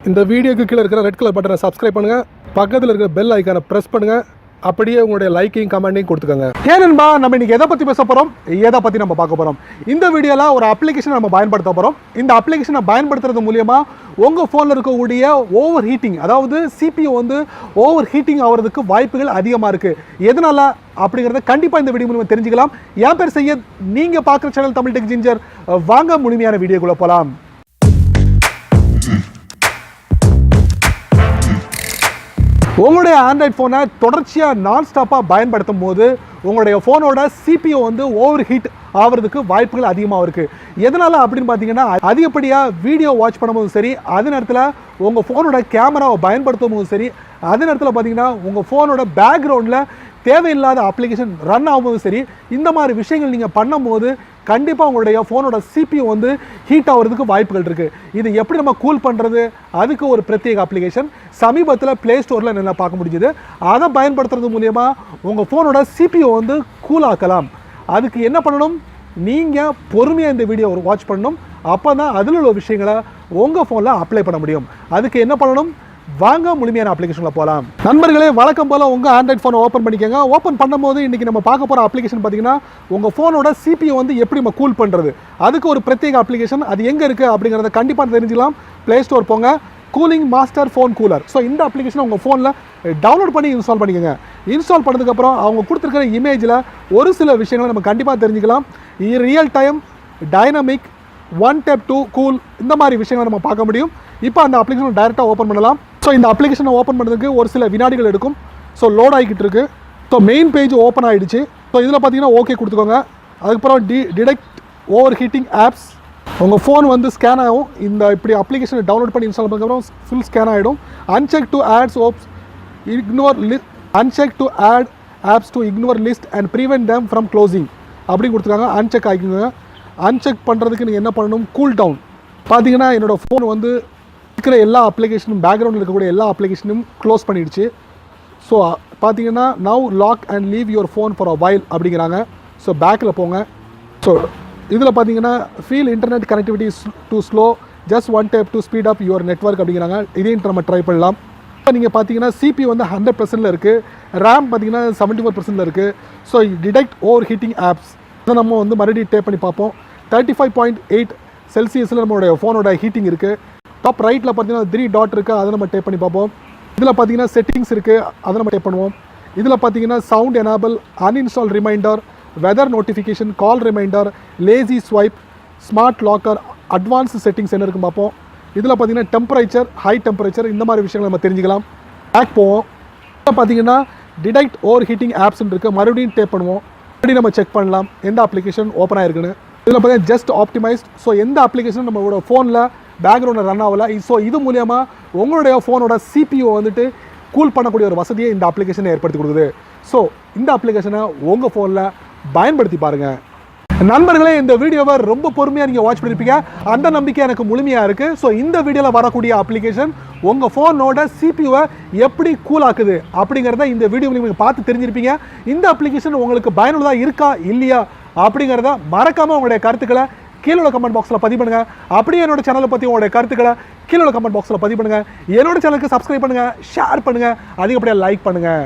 இந்த வீடியோக்கு கீழே இருக்கிற ரெட் கலர் பட்டனை சப்ஸ்கிரைப் பண்ணுங்க, பக்கத்தில் இருக்கிற பெல் ஐக்கானை பிரஸ் பண்ணுங்க, அப்படியே உங்களுடைய லைக்கையும் கமெண்ட்டையும் கொடுத்துக்கோங்க. ஏனென்பா நம்ம இன்னைக்கு எதை பற்றி பேச போகிறோம், எதை பற்றி நம்ம பார்க்க போகிறோம். இந்த வீடியோவில் ஒரு அப்ளிகேஷன் நம்ம பயன்படுத்த போகிறோம். இந்த அப்ளிகேஷனை பயன்படுத்துறது மூலியமாக உங்கள் ஃபோனில் இருக்கக்கூடிய ஓவர் ஹீட்டிங், அதாவது சிபியூ வந்து ஓவர் ஹீட்டிங் ஆகிறதுக்கு வாய்ப்புகள் அதிகமாக இருக்குது. எதனால் அப்படிங்கிறத கண்டிப்பாக இந்த வீடியோ மூலமாக தெரிஞ்சுக்கலாம். என் பேர் சையத், நீங்கள் பார்க்குற சேனல் தமிழ் டெக் ஜிஞ்சர். வாங்க முழுமையான வீடியோக்குள்ளே போகலாம். உங்களுடைய ஆண்ட்ராய்ட் ஃபோனை தொடர்ச்சியாக நான் ஸ்டாப்பாக பயன்படுத்தும் போது உங்களுடைய ஃபோனோட சிபியூ வந்து ஓவர் ஹீட் ஆகிறதுக்கு வாய்ப்புகள் அதிகமாக இருக்குது. எதனால் அப்படின்னு பார்த்தீங்கன்னா, அதிகப்படியாக வீடியோ வாட்ச் பண்ணும்போதும் சரி, அதே நேரத்தில் உங்கள் ஃபோனோட கேமராவை பயன்படுத்தும் போதும் சரி, அதே நேரத்தில் பார்த்தீங்கன்னா உங்கள் ஃபோனோட பேக்ரவுண்டில் தேவையில்லாத அப்ளிகேஷன் ரன் ஆகும்போதும் சரி, இந்த மாதிரி விஷயங்கள் நீங்கள் பண்ணும்போது கண்டிப்பாக உங்களுடைய ஃபோனோட சிபியூ வந்து ஹீட் ஆகிறதுக்கு வாய்ப்புகள் இருக்குது. இது எப்படி நம்ம கூல் பண்ணுறது, அதுக்கு ஒரு பிரத்யேக அப்ளிகேஷன் சமீபத்தில் ப்ளே ஸ்டோரில் நல்லா பார்க்க முடிஞ்சுது. அதை பயன்படுத்துறது மூலயமா உங்கள் ஃபோனோட சிபியூ வந்து கூல் ஆக்கலாம். அதுக்கு என்ன பண்ணணும், நீங்கள் பொறுமையாக இந்த வீடியோ வாட்ச் பண்ணணும். அப்போ தான் அதில் உள்ள விஷயங்களை உங்கள் ஃபோனில் அப்ளை பண்ண முடியும். அதுக்கு என்ன பண்ணணும், வாங்க முழுமையான அப்ளிகேஷனில் போகலாம். நண்பர்களே, வழக்கம் போல் உங்கள் ஆண்ட்ராய்ட் ஃபோனை ஓப்பன் பண்ணிக்கோங்க. ஓப்பன் பண்ணும்போது இன்றைக்கி நம்ம பார்க்க போகிற அப்ளிகேஷன் பார்த்தீங்கன்னா, உங்கள் ஃபோனோட சிபியூ வந்து எப்படி நம்ம கூல் பண்ணுறது, அதுக்கு ஒரு பிரத்யேக அப்ளிகேஷன். அது எங்கே இருக்குது அப்படிங்கிறத கண்டிப்பாக தெரிஞ்சுக்கலாம். ப்ளே ஸ்டோர் போங்க, cooling master phone cooler. So இந்த அப்ளிகேஷனை உங்கள் ஃபோனில் டவுன்லோட் பண்ணி இன்ஸ்டால் பண்ணிக்கோங்க. இன்ஸ்டால் பண்ணதுக்கப்புறம் அவங்க கொடுத்துருக்கிற இமேஜில் ஒரு சில விஷயங்களை நம்ம கண்டிப்பாக தெரிஞ்சுக்கலாம். Real time, dynamic, one tap to cool, இந்த மாதிரி விஷயங்களை நம்ம பார்க்க முடியும். இப்போ அந்த அப்ளிகேஷனை டைரெக்டாக ஓப்பன் பண்ணலாம். ஸோ இந்த அப்ளிகேஷனை ஓப்பன் பண்ணுறதுக்கு ஒரு சில வினாடிகள் எடுக்கும். ஸோ லோட் ஆகிக்கிட்டு இருக்குது. ஸோ மெயின் பேஜ் ஓப்பன் ஆகிடுச்சு. ஸோ இதில் பார்த்தீங்கன்னா ஓகே கொடுத்துக்கோங்க. அதுக்கப்புறம் டிடெக்ட் ஓவர் ஹீட்டிங் ஆப்ஸ், உங்கள் ஃபோன் வந்து ஸ்கேன் ஆகும். இந்த இப்படி அப்ளிகேஷனை டவுன்லோட் பண்ணி இன்ஸ்டால் பண்ணதுக்கப்புறம் ஃபுல் ஸ்கேன் ஆகிடும். Uncheck to adds apps, ignore list, uncheck to add apps to ignore list and prevent them from closing அப்படின்னு கொடுத்துருக்காங்க. அன்செக் ஆகிக்கோங்க. அன்செக் பண்ணுறதுக்கு நீங்கள் என்ன பண்ணணும், கூல் டவுன். பார்த்தீங்கன்னா என்னோடய ஃபோன் வந்து இருக்கிற எல்லா அப்ளிகேஷனும், பேக்ரவுண்டில் இருக்கக்கூடிய எல்லா அப்ளிகேஷனும் க்ளோஸ் பண்ணிடுச்சு. ஸோ பார்த்தீங்கன்னா now lock and leave your phone for a while அப்படிங்கிறாங்க. ஸோ பேக்கில் போங்க. ஸோ இதில் பார்த்தீங்கன்னா feel internet connectivity too slow, just one tap to speed up your network அப்படிங்கிறாங்க. இதையும் நம்ம ட்ரை பண்ணலாம். இப்போ நீங்கள் பார்த்தீங்கன்னா சிபி வந்து 100% இருக்குது, ரேம் பார்த்தீங்கன்னா 74% இருக்குது. So detect over heating apps, அதை நம்ம வந்து மறுபடியும் டேப் பண்ணி பார்ப்போம். 35.8 செல்சியஸில் நம்மளுடைய ஃபோனோட ஹீட்டிங் இருக்குது. டாப் ரைட்டில் பார்த்தீங்கன்னா 3 டாட் இருக்குது, அதை நம்ம டேப் பண்ணி பார்ப்போம். இதில் பார்த்தீங்கன்னா செட்டிங்ஸ் இருக்குது, அதை நம்ம டேப் பண்ணுவோம். இதில் பார்த்தீங்கன்னா sound enable, uninstall reminder, weather notification, call reminder, lazy swipe, smart locker, advance settings என்ன இருக்குன்னு பார்ப்போம். இதில் பார்த்தீங்கன்னா டெம்பரேச்சர், ஹை டெம்பரேச்சர், இந்த மாதிரி விஷயங்களை நம்ம தெரிஞ்சுக்கலாம். பேக் போவோம். இதில் பார்த்தீங்கன்னா டிடெக்ட் ஓவர் ஹீட்டிங் ஆப்ஸ்ன்னு இருக்குது, மறுபடியும் டேப் பண்ணுவோம். மறுபடியும் நம்ம செக் பண்ணலாம் எந்த அப்ளிகேஷன் ஓப்பன் ஆகிருக்குன்னு. இதில் பார்த்தீங்கன்னா ஜஸ்ட் ஆப்டிமைஸ்ட். ஸோ எந்த அப்ளிகேஷன் நம்மளோட ஃபோனில் பேக்ரவுண்டில் ரன் ஆகல. ஸோ இது மூலயமா உங்களுடைய ஃபோனோட சிபியூ வந்துட்டு கூல் பண்ணக்கூடிய ஒரு வசதியை இந்த அப்ளிகேஷனை ஏற்படுத்தி கொடுக்குது. ஸோ இந்த அப்ளிகேஷனை உங்கள் ஃபோனில் பயன்படுத்தி பாருங்கள். நண்பர்களே, இந்த வீடியோவை ரொம்ப பொறுமையாக நீங்கள் வாட்ச் பண்ணியிருப்பீங்க, அந்த நம்பிக்கை எனக்கு முழுமையாக இருக்குது. ஸோ இந்த வீடியோவில் வரக்கூடிய அப்ளிகேஷன் உங்கள் ஃபோனோட சிபியூவை எப்படி கூல் ஆக்குது அப்படிங்கிறத இந்த வீடியோ நீங்கள் பார்த்து தெரிஞ்சிருப்பீங்க. இந்த அப்ளிகேஷன் உங்களுக்கு பயனுள்ளதாக இருக்கா இல்லையா அப்படிங்கிறத மறக்காமல் உங்களுடைய கருத்துக்களை கீழே உள்ள கமெண்ட் பாக்ஸில் பதிவு பண்ணுங்கள். அப்படியே என்னோட சேனலை பற்றி உங்களுடைய கருத்துக்களை கீழே உள்ள கமெண்ட் பாக்ஸில் பதிவு பண்ணுங்கள். என்னோட சேனலுக்கு சப்ஸ்கிரைப் பண்ணுங்கள், ஷேர் பண்ணுங்கள், அதிகப்படியாக லைக் பண்ணுங்கள்.